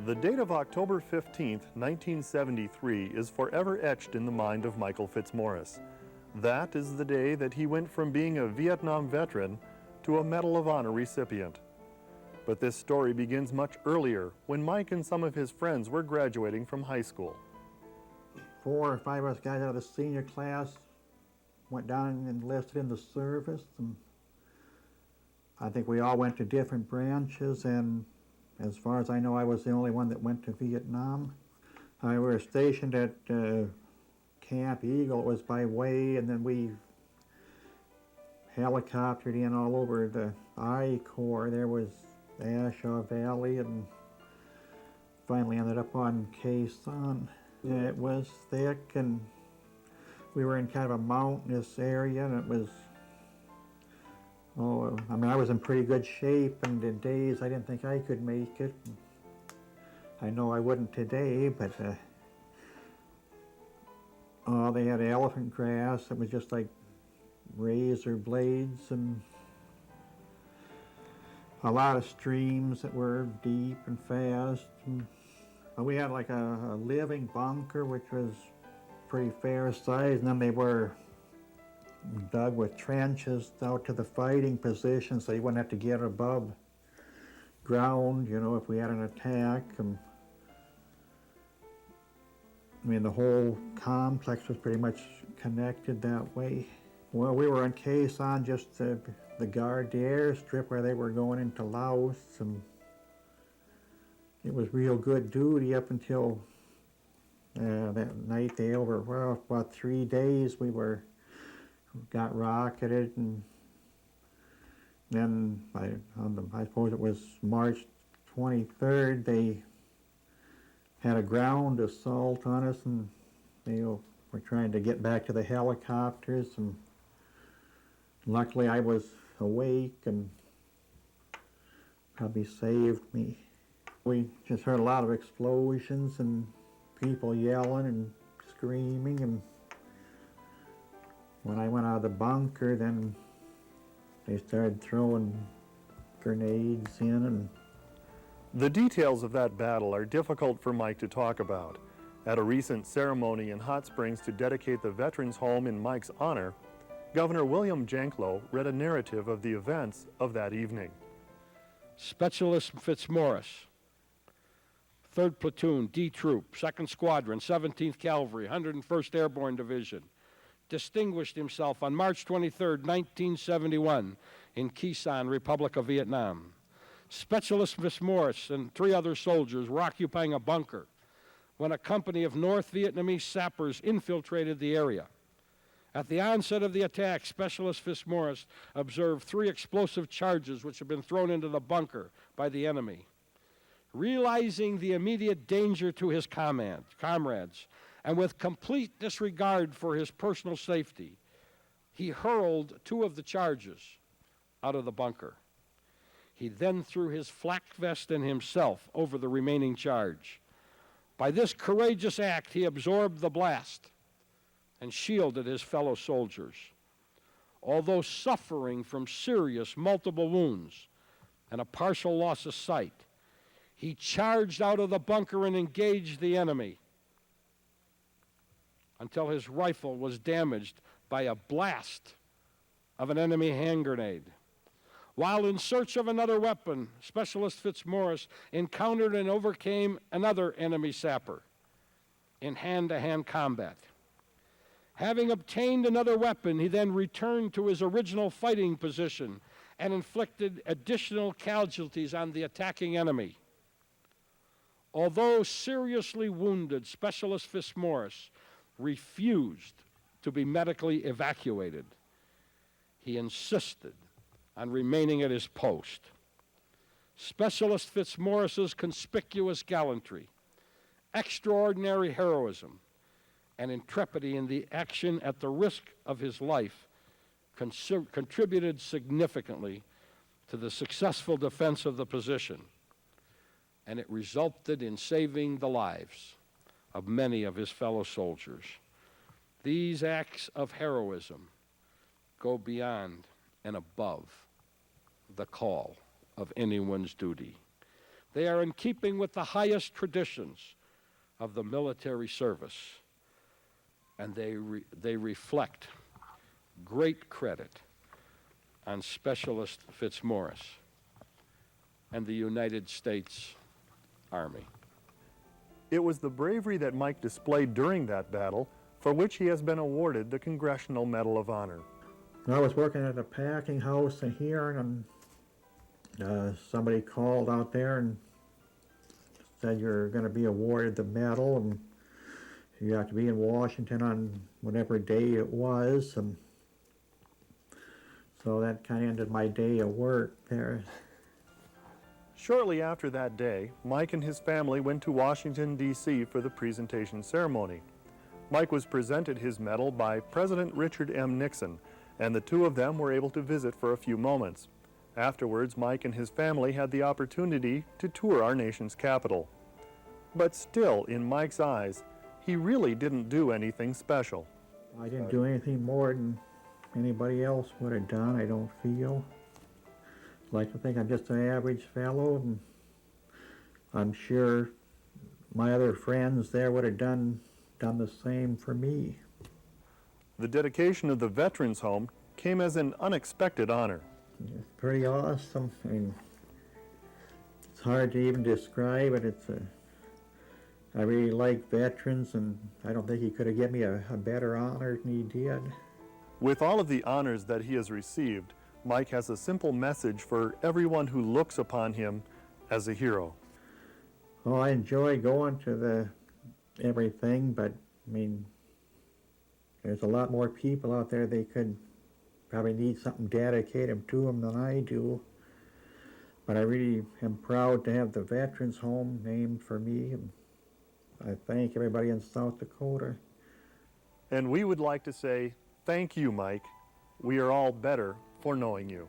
The date of October 15, 1973 is forever etched in the mind of Michael Fitzmaurice. That is the day that he went from being a Vietnam veteran to a Medal of Honor recipient. But this story begins much earlier, when Mike and some of his friends were graduating from high school. 4 or 5 of us guys out of the senior class went down and enlisted in the service. And I think we all went to different branches, and as far as I know, I was the only one that went to Vietnam. We were stationed at Camp Eagle. It was by way, and then we helicoptered in all over the I Corps. There was Ashaw Valley, and finally ended up on Khe Sanh. It was thick, and we were in kind of a mountainous area, and it was, I was in pretty good shape, and in days I didn't think I could make it. I know I wouldn't today, but they had elephant grass. It was just like razor blades, and a lot of streams that were deep and fast. And we had like a living bunker, which was pretty fair size, and then they were dug with trenches out to the fighting position, so you wouldn't have to get above ground, if we had an attack. The whole complex was pretty much connected that way. Well, we were in Khe Sanh, just the guard, the airstrip where they were going into Laos, and it was real good duty up until that night. About 3 days we got rocketed, and then I suppose it was March 23rd, they had a ground assault on us, and they were trying to get back to the helicopters, and luckily I was awake and probably saved me. We just heard a lot of explosions and people yelling and screaming, and when I went out of the bunker, then they started throwing grenades in. And the details of that battle are difficult for Mike to talk about. At a recent ceremony in Hot Springs to dedicate the Veterans Home in Mike's honor, Governor William Janklow read a narrative of the events of that evening. Specialist Fitzmaurice, 3rd Platoon, D Troop, 2nd Squadron, 17th Cavalry, 101st Airborne Division, distinguished himself on March 23, 1971, in Khe Sanh, Republic of Vietnam. Specialist Fitzmaurice and 3 other soldiers were occupying a bunker when a company of North Vietnamese sappers infiltrated the area. At the onset of the attack, Specialist Fitzmaurice observed 3 explosive charges which had been thrown into the bunker by the enemy. Realizing the immediate danger to his comrades, and with complete disregard for his personal safety, he hurled 2 of the charges out of the bunker. He then threw his flak vest and himself over the remaining charge. By this courageous act, he absorbed the blast and shielded his fellow soldiers. Although suffering from serious multiple wounds and a partial loss of sight, he charged out of the bunker and engaged the enemy until his rifle was damaged by a blast of an enemy hand grenade. While in search of another weapon, Specialist Fitzmaurice encountered and overcame another enemy sapper in hand-to-hand combat. Having obtained another weapon, he then returned to his original fighting position and inflicted additional casualties on the attacking enemy. Although seriously wounded, Specialist Fitzmaurice refused to be medically evacuated. He insisted on remaining at his post. Specialist Fitzmaurice's conspicuous gallantry, extraordinary heroism, and intrepidity in the action at the risk of his life contributed significantly to the successful defense of the position, and it resulted in saving the lives of many of his fellow soldiers. These acts of heroism go beyond and above the call of anyone's duty. They are in keeping with the highest traditions of the military service, and they reflect great credit on Specialist Fitzmaurice and the United States Army. It was the bravery that Mike displayed during that battle for which he has been awarded the Congressional Medal of Honor. I was working at a packing house in here, and somebody called out there and said you're going to be awarded the medal, and you have to be in Washington on whatever day it was, and so that kind of ended my day of work there. Shortly after that day, Mike and his family went to Washington, D.C. for the presentation ceremony. Mike was presented his medal by President Richard M. Nixon, and the two of them were able to visit for a few moments. Afterwards, Mike and his family had the opportunity to tour our nation's capital. But still, in Mike's eyes, he really didn't do anything special. I didn't do anything more than anybody else would have done, I don't feel. I like to think I'm just an average fellow, and I'm sure my other friends there would have done the same for me. The dedication of the Veterans Home came as an unexpected honor. It's pretty awesome. I mean, it's hard to even describe it. I really like veterans, and I don't think he could have given me a better honor than he did. With all of the honors that he has received, Mike has a simple message for everyone who looks upon him as a hero. Oh, I enjoy going to everything, but I mean, there's a lot more people out there. They could probably need something dedicated to them than I do. But I really am proud to have the Veterans Home named for me, and I thank everybody in South Dakota. And we would like to say, thank you, Mike. We are all better for knowing you.